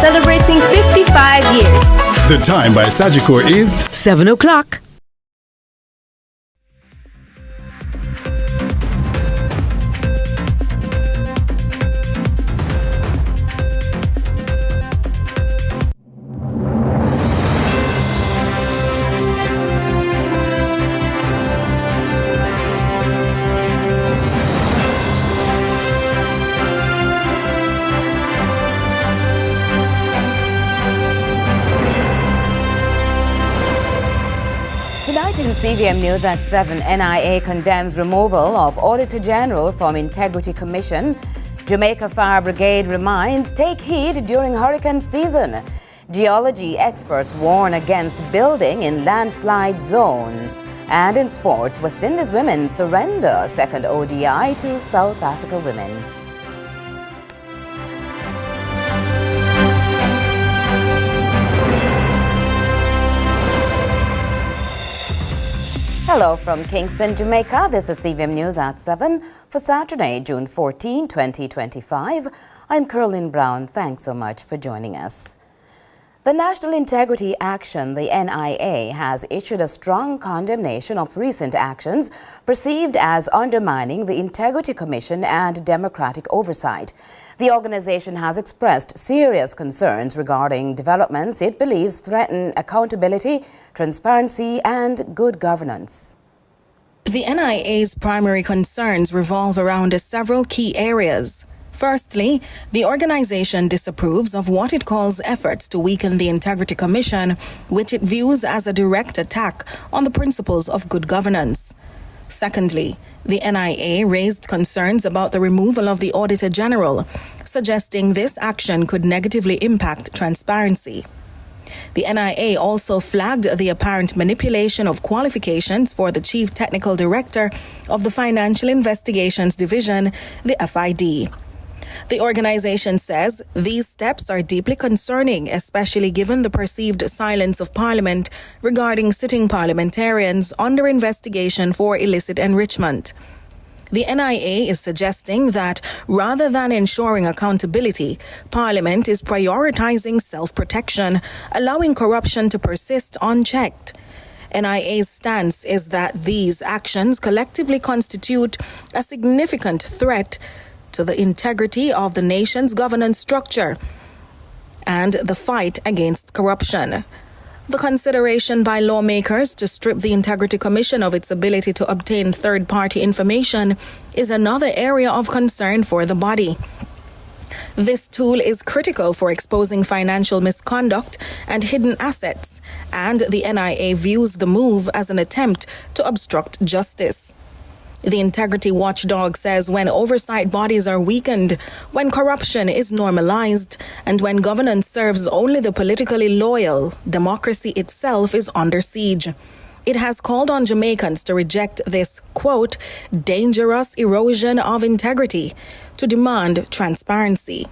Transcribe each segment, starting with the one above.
Celebrating 55 years. The time by Sagicor is 7 o'clock. Tonight in CVM News at 7, NIA condemns removal of Auditor General from Integrity Commission. Jamaica Fire Brigade reminds take heed during hurricane season. Geology experts warn against building in landslide zones. And in sports, West Indies women surrender second ODI to South Africa women. Hello from Kingston, Jamaica. This is CVM News at 7 for Saturday, June 14, 2025. I'm Caroline Brown. Thanks so much for joining us. The National Integrity Action, the NIA, has issued a strong condemnation of recent actions perceived as undermining the Integrity Commission and democratic oversight. The organization has expressed serious concerns regarding developments it believes threaten accountability, transparency, and good governance. The NIA's primary concerns revolve around several key areas. Firstly, the organization disapproves of what it calls efforts to weaken the Integrity Commission, which it views as a direct attack on the principles of good governance. Secondly, the NIA raised concerns about the removal of the Auditor General, suggesting this action could negatively impact transparency. The NIA also flagged the apparent manipulation of qualifications for the Chief Technical Director of the Financial Investigations Division, the FID. The organization says these steps are deeply concerning, especially given the perceived silence of Parliament regarding sitting parliamentarians under investigation for illicit enrichment. The NIA is suggesting that rather than ensuring accountability, Parliament is prioritizing self-protection, allowing corruption to persist unchecked. NIA's stance is that these actions collectively constitute a significant threat to the integrity of the nation's governance structure and the fight against corruption. The consideration by lawmakers to strip the Integrity Commission of its ability to obtain third-party information is another area of concern for the body. This tool is critical for exposing financial misconduct and hidden assets, and the NIA views the move as an attempt to obstruct justice. The integrity watchdog says when oversight bodies are weakened, when corruption is normalized, and when governance serves only the politically loyal, democracy itself is under siege. It has called on Jamaicans to reject this, quote, dangerous erosion of integrity, to demand transparency.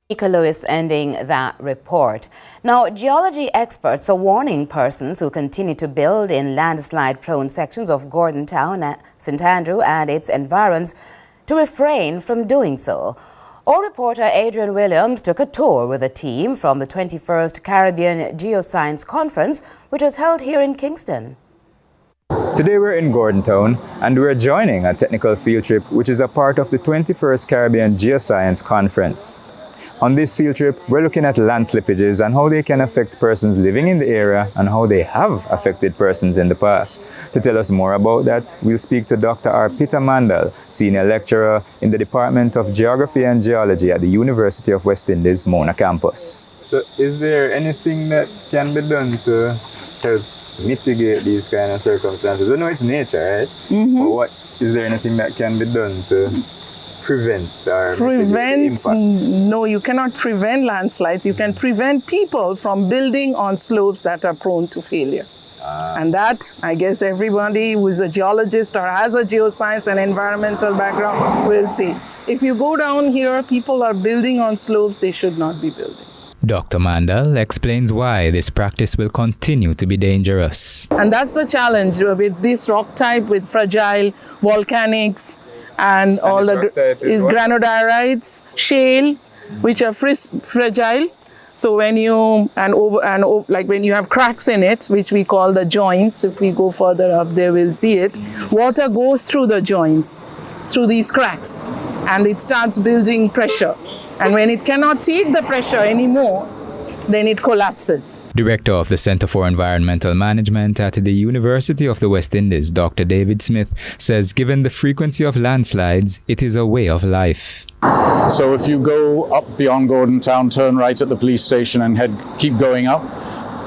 Nika Lewis ending that report. Now, geology experts are warning persons who continue to build in landslide-prone sections of Gordon Town, St. Andrew and its environs to refrain from doing so. Our reporter Adrian Williams took a tour with a team from the 21st Caribbean Geoscience Conference, which was held here in Kingston. Today we're in Gordon Town and we're joining a technical field trip which is a part of the 21st Caribbean Geoscience Conference. On this field trip, we're looking at land slippages and how they can affect persons living in the area and how they have affected persons in the past. To tell us more about that, we'll speak to Dr. R. Peter Mandel, Senior Lecturer in the Department of Geography and Geology at the University of West Indies, Mona campus. So is there anything that can be done to help mitigate these kind of circumstances? We know it's nature, right? Mm-hmm. But what is there anything that can be done to prevent no, you cannot prevent landslides. You can prevent people from building on slopes that are prone to failure. And that, I guess everybody who is a geologist or has a geoscience and environmental background will see. If you go down here, people are building on slopes they should not be building. Dr. Mandel explains why this practice will continue to be dangerous. And that's the challenge with this rock type, with fragile volcanics and all the is granodiorites, shale, which are fragile. So when you like when you have cracks in it, which we call the joints, if we go further up there, we'll see it. Water goes through the joints, through these cracks, and it starts building pressure. And when it cannot take the pressure anymore, then it collapses. Director of the Center for Environmental Management at the University of the West Indies, Dr. David Smith, says given the frequency of landslides, it is a way of life. So if you go up beyond Gordon Town, turn right at the police station and keep going up,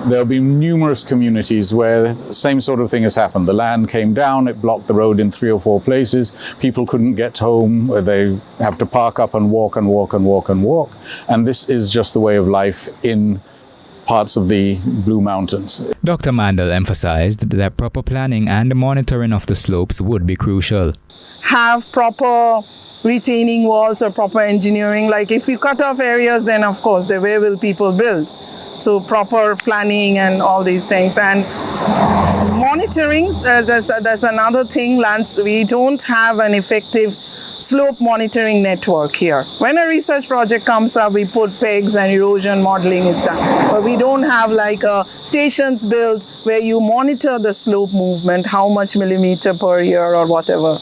there'll be numerous communities where the same sort of thing has happened. The land came down, it blocked the road in 3 or 4 places. People couldn't get home, they have to park up and walk and walk and walk and walk. And this is just the way of life in parts of the Blue Mountains. Dr. Mandel emphasized that proper planning and monitoring of the slopes would be crucial. Have proper retaining walls or proper engineering. Like if you cut off areas, then of course, where will people build? So proper planning and all these things. And monitoring, there's another thing, we don't have an effective slope monitoring network here. When a research project comes up, we put pegs and erosion modeling is done. But we don't have like stations built where you monitor the slope movement, how much millimeter per year or whatever.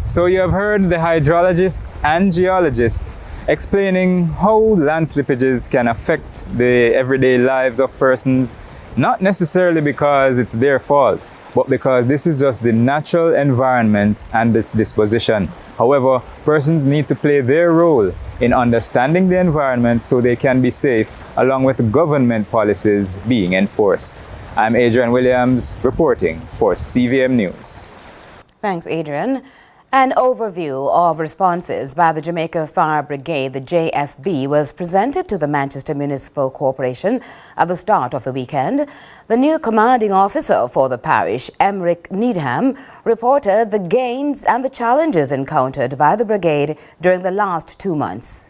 So you have heard the hydrologists and geologists explaining how land slippages can affect the everyday lives of persons, not necessarily because it's their fault, but because this is just the natural environment and its disposition. However, persons need to play their role in understanding the environment so they can be safe, along with government policies being enforced. I'm Adrian Williams, reporting for CVM News. Thanks, Adrian. An overview of responses by the Jamaica Fire Brigade, the JFB, was presented to the Manchester Municipal Corporation at the start of the weekend. The new commanding officer for the parish, Emric Needham, reported the gains and the challenges encountered by the brigade during the last 2 months.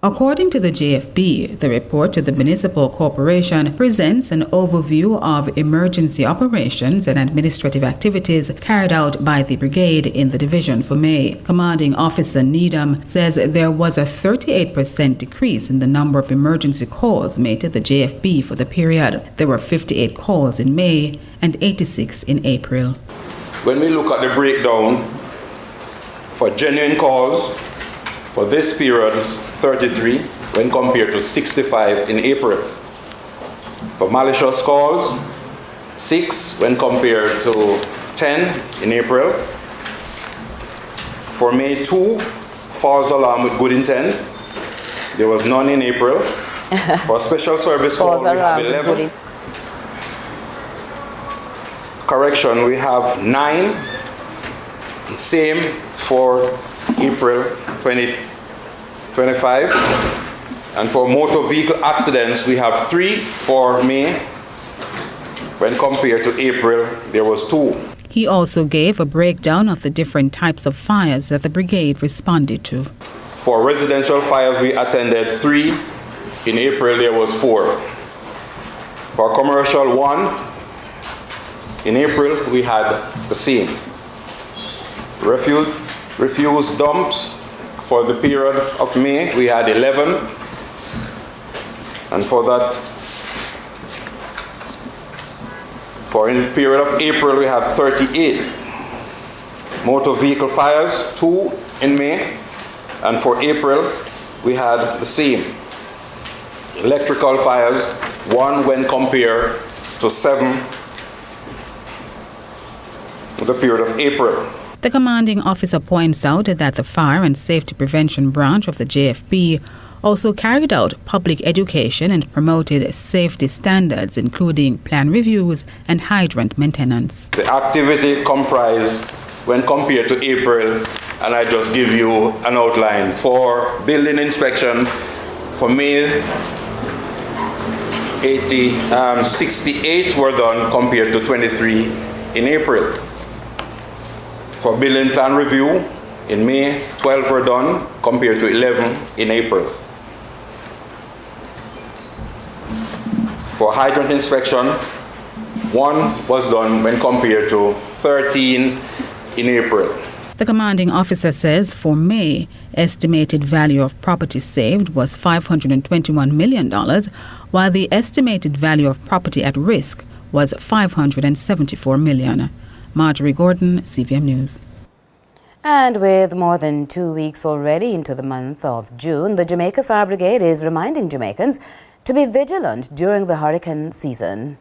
According to the JFB, the report to the Municipal Corporation presents an overview of emergency operations and administrative activities carried out by the brigade in the division for May. Commanding Officer Needham says there was a 38% decrease in the number of emergency calls made to the JFB for the period. There were 58 calls in May and 86 in April. When we look at the breakdown for genuine calls, for this period, 33 when compared to 65 in April. For malicious calls, 6 when compared to 10 in April. For May, 2 false alarm with good intent. There was none in April. For special service call, we have 11. Correction, we have 9. Same for April 2025. And for motor vehicle accidents, we have 3 for May. When compared to April, there was 2. He also gave a breakdown of the different types of fires that the brigade responded to. For residential fires, we attended 3. In April, there was 4. For commercial, 1. In April, we had the same. Refuse dumps, for the period of May, we had 11. And for that, for in the period of April, we have 38. Motor vehicle fires, 2 in May. And for April, we had the same. Electrical fires, 1 when compared to 7 in the period of April. The commanding officer points out that the Fire and Safety Prevention Branch of the JFB also carried out public education and promoted safety standards, including plan reviews and hydrant maintenance. The activity comprised, when compared to April, and I just give you an outline, for building inspection, for May, 68 were done compared to 23 in April. For building plan review, in May, 12 were done compared to 11 in April. For hydrant inspection, 1 was done when compared to 13 in April. The commanding officer says for May, estimated value of property saved was $521 million, while the estimated value of property at risk was $574 million. Marjorie Gordon, CVM News. And with more than 2 weeks already into the month of June, the Jamaica Fire Brigade is reminding Jamaicans to be vigilant during the hurricane season.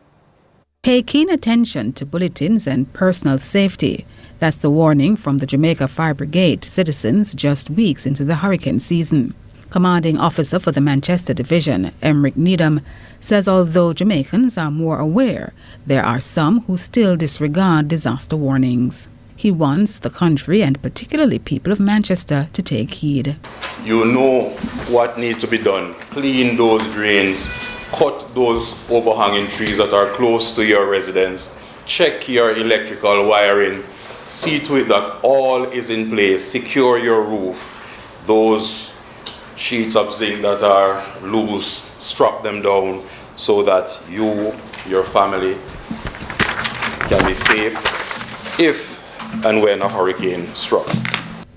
Pay keen attention to bulletins and personal safety. That's the warning from the Jamaica Fire Brigade to citizens just weeks into the hurricane season. Commanding Officer for the Manchester Division, Emric Needham, says although Jamaicans are more aware, there are some who still disregard disaster warnings. He wants the country and particularly people of Manchester to take heed. You know what needs to be done. Clean those drains, cut those overhanging trees that are close to your residence, check your electrical wiring, see to it that all is in place, secure your roof. Those sheets of zinc that are loose, strap them down so that you, your family, can be safe if and when a hurricane struck.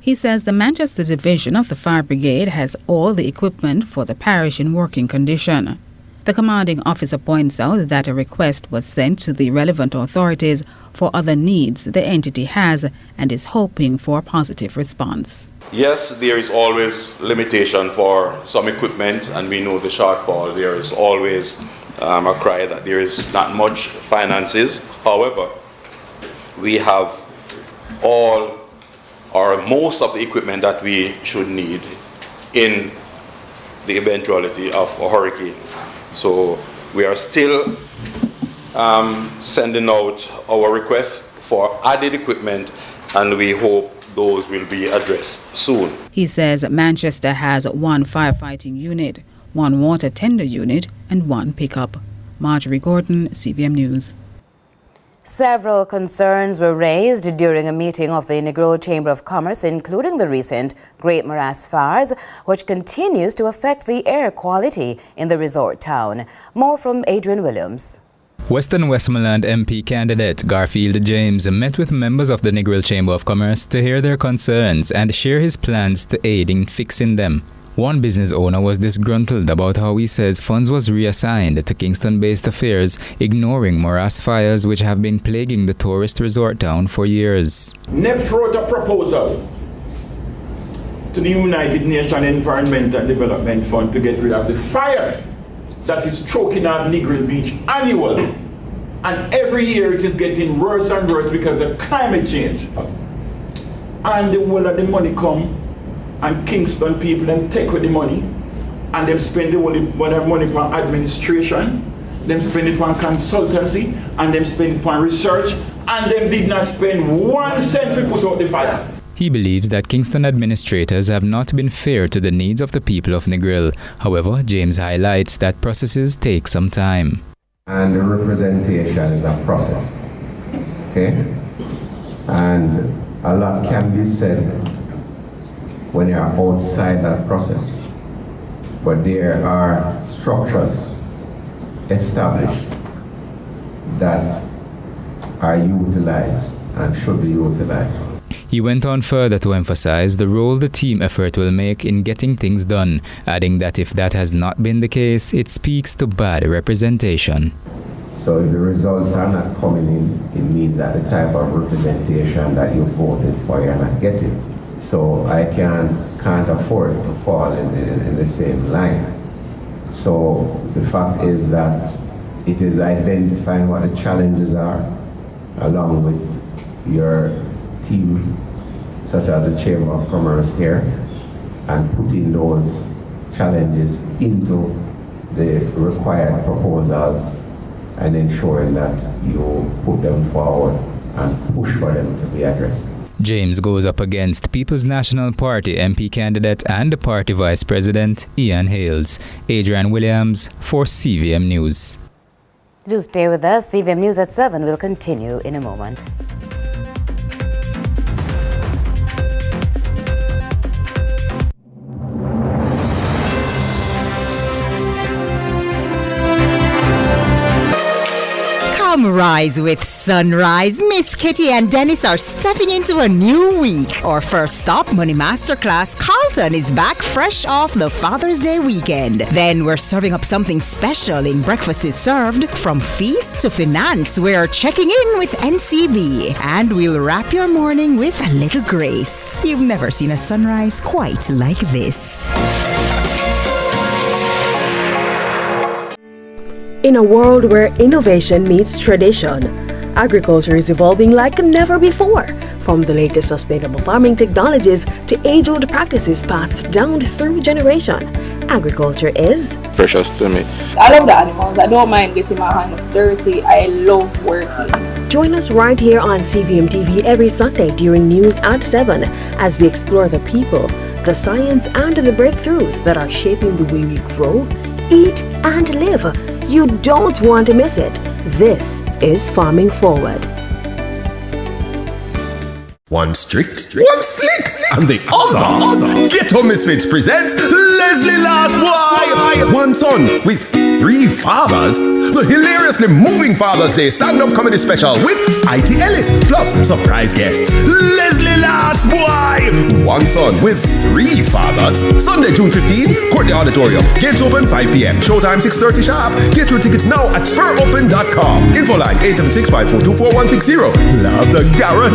He says the Manchester Division of the Fire Brigade has all the equipment for the parish in working condition. The commanding officer points out that a request was sent to the relevant authorities for other needs the entity has and is hoping for a positive response. Yes, there is always limitation for some equipment, and we know the shortfall. There is always a cry that there is not much finances. However, we have all or most of the equipment that we should need in the eventuality of a hurricane. So we are still sending out our requests for added equipment, and we hope those will be addressed soon. He says Manchester has 1 firefighting unit, 1 water tender unit, and 1 pickup. Marjorie Gordon, CVM News. Several concerns were raised during a meeting of the Negril Chamber of Commerce, including the recent Great Morass fires, which continues to affect the air quality in the resort town. More from Adrian Williams. Western Westmoreland MP candidate Garfield James met with members of the Negril Chamber of Commerce to hear their concerns and share his plans to aid in fixing them. One business owner was disgruntled about how he says funds was reassigned to Kingston-based affairs, ignoring morass fires which have been plaguing the tourist resort town for years. NEP wrote a proposal to the United Nations Environmental Development Fund to get rid of the fire that is choking out Negril Beach annually. And every year it is getting worse and worse because of climate change. And the whole of the money come, and Kingston people then take with the money, and them spend the money for administration, them spend it on consultancy, and them spend it on research, and them did not spend 1 cent to put out the fire. He believes that Kingston administrators have not been fair to the needs of the people of Negril. However, James highlights that processes take some time. And the representation is a process, okay? And a lot can be said when you're outside that process, but there are structures established that are utilized and should be utilized. He went on further to emphasize the role the team effort will make in getting things done, adding that if that has not been the case, it speaks to bad representation. So if the results are not coming in, it means that the type of representation that you voted for, you're not getting. So I can't afford to fall in the same line. So the fact is that it is identifying what the challenges are, along with your team, such as the Chamber of Commerce here, and putting those challenges into the required proposals and ensuring that you put them forward and push for them to be addressed. James goes up against People's National Party MP candidate and the party vice president, Ian Hales. Adrian Williams for CVM News. Do stay with us. CVM News at 7 will continue in a moment. Welcome Rise with Sunrise. Miss Kitty and Dennis are stepping into a new week. Our first stop, Money Masterclass, Carlton is back fresh off the Father's Day weekend. Then we're serving up something special in Breakfast is Served. From feast to finance, we're checking in with NCB. And we'll wrap your morning with a little grace. You've never seen a sunrise quite like this. In a world where innovation meets tradition, agriculture is evolving like never before. From the latest sustainable farming technologies to age-old practices passed down through generation, agriculture is precious to me. I love the animals. I don't mind getting my hands dirty. I love working. Join us right here on CVM TV every Sunday during news at 7 as we explore the people, the science, and the breakthroughs that are shaping the way we grow, eat, and live. You don't want to miss it. This is Farming Forward. One strict, one slick, and the other. Ghetto Misfits presents Leslie Last Boy. One son with 3 fathers. The hilariously moving Father's Day stand-up comedy special with IT Ellis plus surprise guests. Leslie Last Boy. One son with 3 fathers. Sunday, June 15, Courtney Auditorium. Gates open 5 p.m. Showtime 6:30 sharp. Get your tickets now at SpurOpen.com. Info line 876-542-4160. Love the Garrett.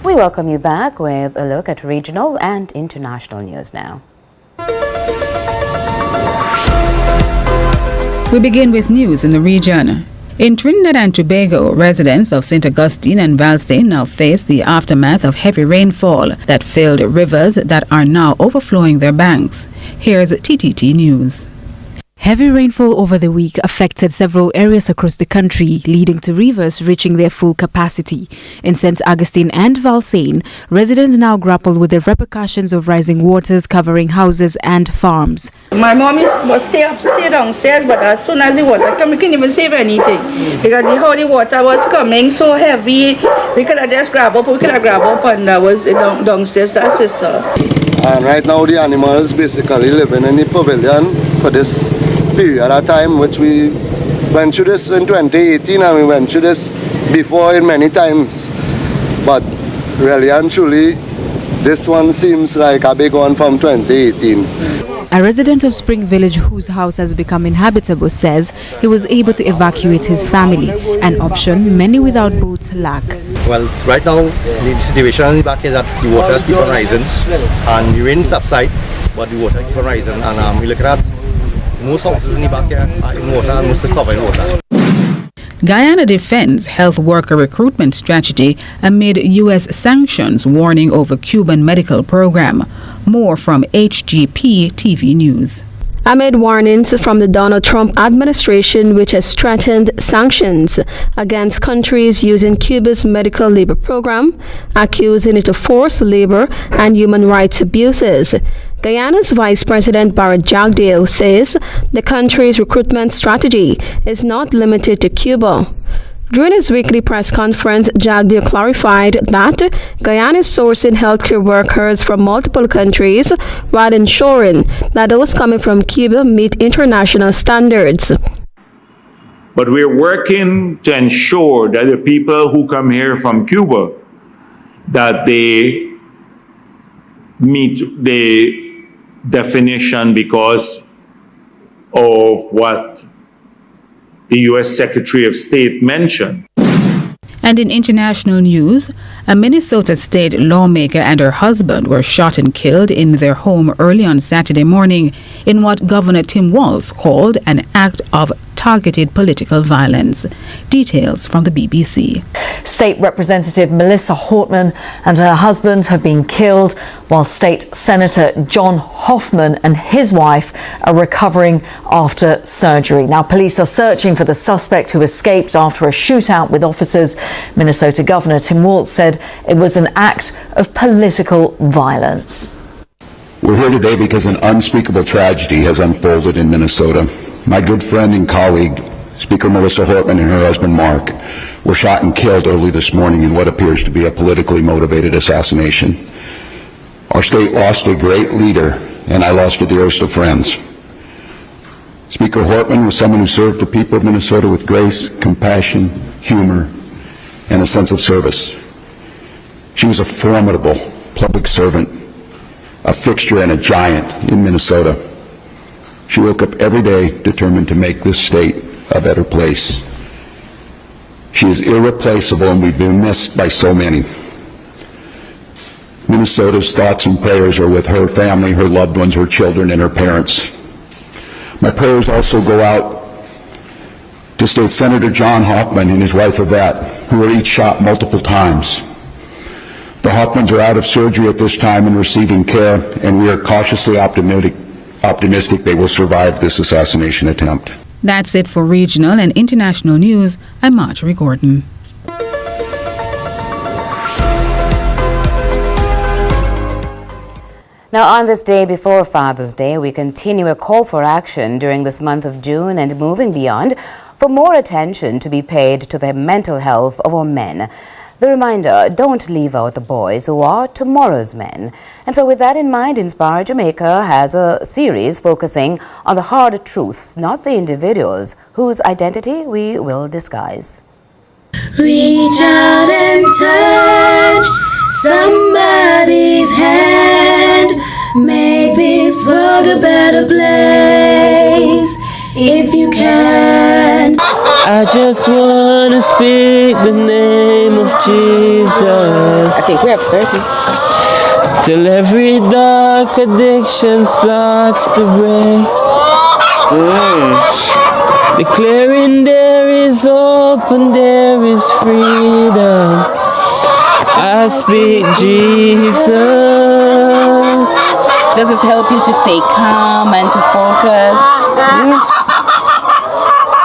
We welcome you back with a look at regional and international news now. We begin with news in the region. In Trinidad and Tobago, residents of St. Augustine and Valstein now face the aftermath of heavy rainfall that filled rivers that are now overflowing their banks. Here's TTT News. Heavy rainfall over the week affected several areas across the country, leading to rivers reaching their full capacity. In St. Augustine and Valstein, residents now grapple with the repercussions of rising waters covering houses and farms. My mom must stay downstairs, but as soon as the water came, we couldn't even save anything. Because how the water was coming so heavy, we could have just grabbed up and that was downstairs to assist her. And right now the animals basically living in the pavilion for this period of time, which we went through this in 2018 and we went through this before in many times. But really and truly, this one seems like a big one from 2018. A resident of Spring Village whose house has become inhabitable says he was able to evacuate his family, an option many without boats lack. Well, right now the situation in the back is that the waters keep on rising and the rain subside, but the water keep on rising, and we look at most houses in the back here are in water and most are covered in water. Guyana defends health worker recruitment strategy amid U.S. sanctions warning over Cuban medical program. More from HGP TV News. Amid warnings from the Donald Trump administration, which has threatened sanctions against countries using Cuba's medical labor program, accusing it of forced labor and human rights abuses, Guyana's Vice President Barrett Jagdeo says the country's recruitment strategy is not limited to Cuba. During his weekly press conference, Jagdeo clarified that Guyana is sourcing healthcare workers from multiple countries while ensuring that those coming from Cuba meet international standards. But we're working to ensure that the people who come here from Cuba, that they meet the definition because of what the U.S. Secretary of State mentioned. And in international news, a Minnesota state lawmaker and her husband were shot and killed in their home early on Saturday morning in what Governor Tim Walz called an act of targeted political violence. Details from the BBC. State Representative Melissa Hortman and her husband have been killed, while State Senator John Hoffman and his wife are recovering after surgery. Now, police are searching for the suspect who escaped after a shootout with officers. Minnesota Governor Tim Walz said it was an act of political violence. We're here today because an unspeakable tragedy has unfolded in Minnesota. My good friend and colleague, Speaker Melissa Hortman and her husband Mark were shot and killed early this morning in what appears to be a politically motivated assassination. Our state lost a great leader, and I lost the dearest of friends. Speaker Hortman was someone who served the people of Minnesota with grace, compassion, humor, and a sense of service. She was a formidable public servant, a fixture and a giant in Minnesota. She woke up every day determined to make this state a better place. She is irreplaceable, and we've been missed by so many. Minnesota's thoughts and prayers are with her family, her loved ones, her children, and her parents. My prayers also go out to State Senator John Hoffman and his wife Yvette, who were each shot multiple times. The Hoffmans are out of surgery at this time and receiving care, and we are cautiously optimistic they will survive this assassination attempt. That's it for regional and international news. I'm Marjorie Gordon. Now, on this day before Father's Day, we continue a call for action during this month of June and moving beyond for more attention to be paid to the mental health of our men. The reminder, don't leave out the boys who are tomorrow's men. And so with that in mind, Inspire Jamaica has a series focusing on the hard truth, not the individuals whose identity we will disguise. Reach out and touch somebody's hand. Make this world a better place if you can. I just want to speak the name of Jesus. I think we have 30. Till every dark addiction starts to break. Declaring there is hope and there is freedom. I speak Jesus. Does this help you to stay calm and to focus?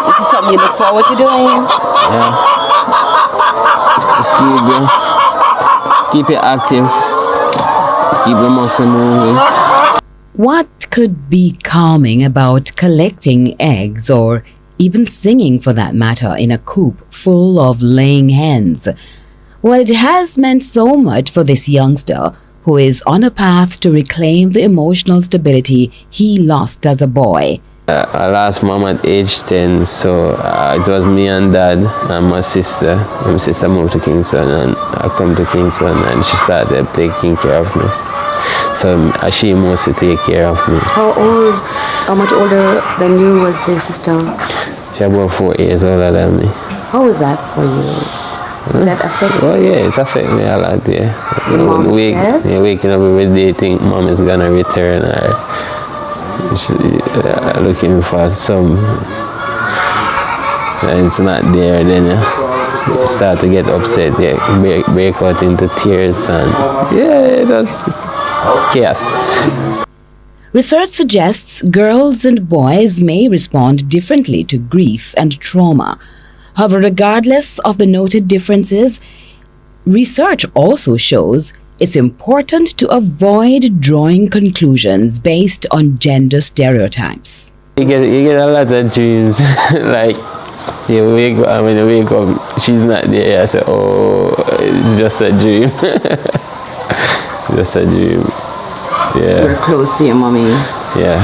Is this something you look forward to doing? Yeah. Just keep it active. Keep the muscle moving. What could be calming about collecting eggs or even singing for that matter in a coop full of laying hens? Well, it has meant so much for this youngster who is on a path to reclaim the emotional stability he lost as a boy. I lost mom at age 10, so it was me and dad and my sister. My sister moved to Kingston and I come to Kingston and she started taking care of me. So she mostly take care of me. How much older than you was the sister? She's about 4 years older than me. How was that for you? Did that affect you? Oh yeah, it affected me a lot, yeah. Your mom death? Waking up every day think mom is gonna return or looking for some and it's not there, then you start to get upset, break out into tears and it was chaos. Research suggests girls and boys may respond differently to grief and trauma. However, regardless of the noted differences, research also shows it's important to avoid drawing conclusions based on gender stereotypes. You get a lot of dreams, like you wake up, and when you wake up, she's not there. I say, oh, it's just a dream. Just a dream. Yeah. You were close to your mommy. Yeah.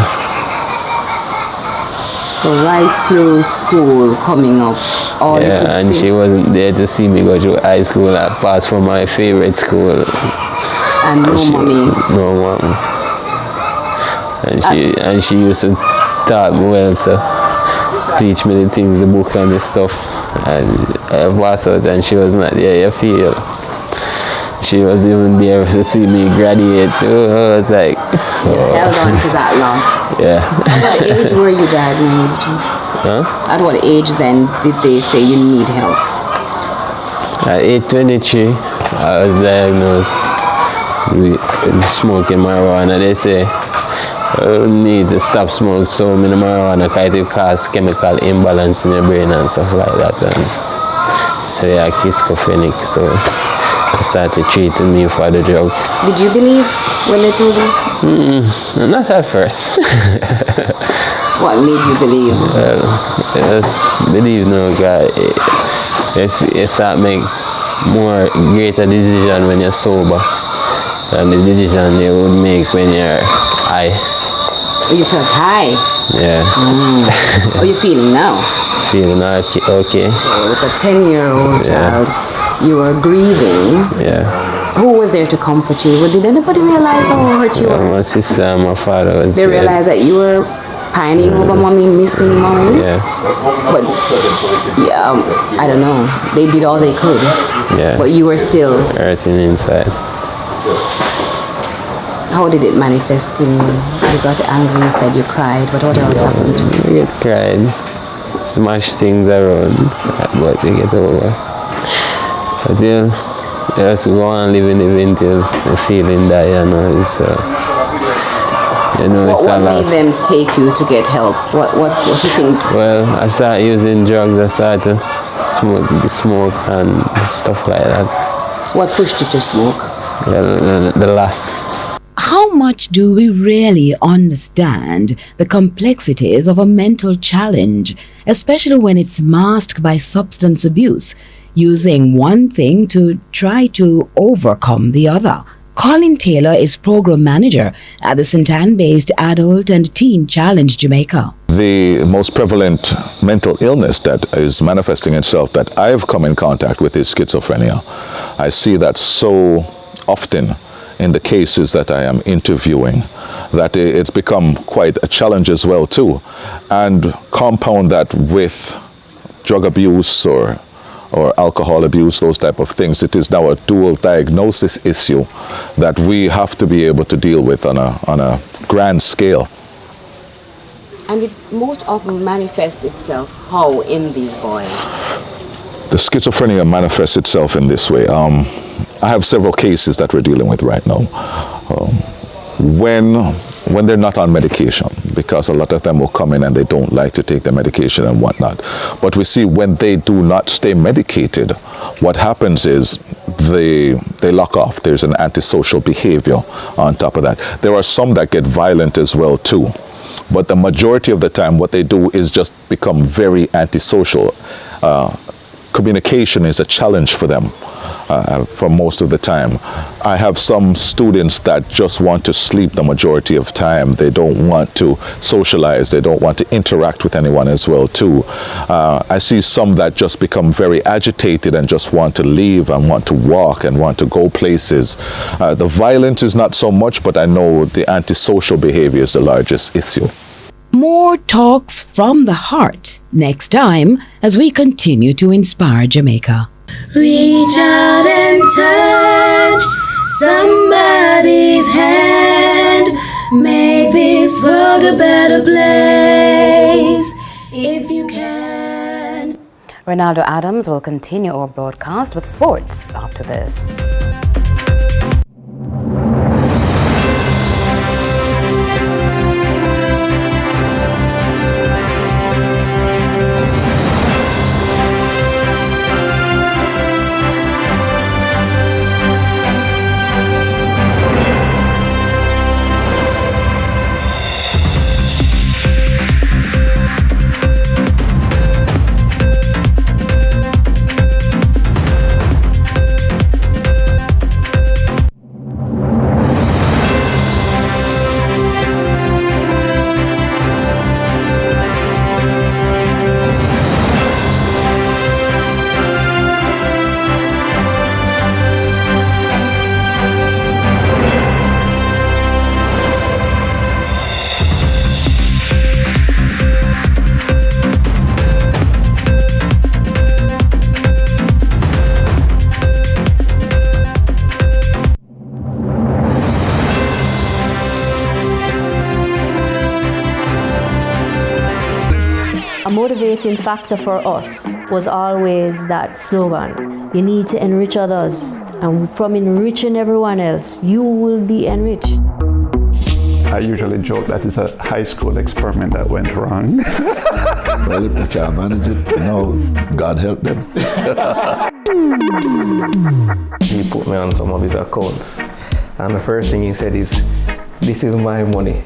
So right through school, coming up, and she wasn't there to see me go through high school. I passed from my favorite school. And no mommy. No mom. And she used to talk well, so teach me the things, the book and the stuff. And I passed out and she was not there, you feel. She was even there to see me graduate. I was like, held on to that loss. Yeah. At what age were you diagnosed? Huh? At what age then did they say you need help? At age 23, I was diagnosed with smoking marijuana. They say I need to stop smoking so many marijuana because it cause chemical imbalance in your brain and stuff like that. And so yeah, schizophrenic. So they started treating me for the drug. Did you believe when they told you? Not at first. What made you believe? Well, just believe no God. It's that make more greater decision when you're sober than the decision you would make when you're high. You felt high? Yeah. How are you feeling now? Feeling okay. So it's a 10-year-old child. You were grieving. Yeah. Who was there to comfort you? Did anybody realize how hurt you were? My sister and my father was They there. realized that you were pining over mommy, missing mommy? Yeah. But, I don't know. They did all they could. Yeah. But you were still hurting inside. How did it manifest in you? You got angry, you said you cried, but what else happened? I get cried, smash things around, but they get over. But yeah, just go on living until the feeling that, it's a What made loss. them take you to get help? What do you think? Well, I started using drugs, I started to smoke and stuff like that. What pushed you to smoke? Well, the loss. How much do we really understand the complexities of a mental challenge, especially when it's masked by substance abuse, using one thing to try to overcome the other? Colin Taylor is program manager at the St. Anne-based Adult and Teen Challenge Jamaica. The most prevalent mental illness that is manifesting itself that I've come in contact with is schizophrenia. I see that so often in the cases that I am interviewing, that it's become quite a challenge as well too. And compound that with drug abuse or alcohol abuse, those type of things, it is now a dual diagnosis issue that we have to be able to deal with on a grand scale. And it most often manifests itself how in these boys? The schizophrenia manifests itself in this way. I have several cases that we're dealing with right now. When they're not on medication, because a lot of them will come in and they don't like to take the medication and whatnot. But we see when they do not stay medicated, what happens is they lock off. There's an antisocial behavior on top of that. There are some that get violent as well too. But the majority of the time, what they do is just become very antisocial. Communication is a challenge for them for most of the time. I have some students that just want to sleep the majority of time. They don't want to socialize. They don't want to interact with anyone as well too. I see some that just become very agitated and just want to leave and want to walk and want to go places. The violence is not so much, but I know the antisocial behavior is the largest issue. More talks from the heart next time as we continue to inspire Jamaica. Reach out and touch somebody's hand. Make this world a better place if you can. Ronaldo Adams will continue our broadcast with sports after this. A motivating factor for us was always that slogan, you need to enrich others, and from enriching everyone else, you will be enriched. I usually joke that it's a high school experiment that went wrong. Well, if they can't manage it, God help them. He put me on some of his accounts, and the first thing he said is, "This is my money."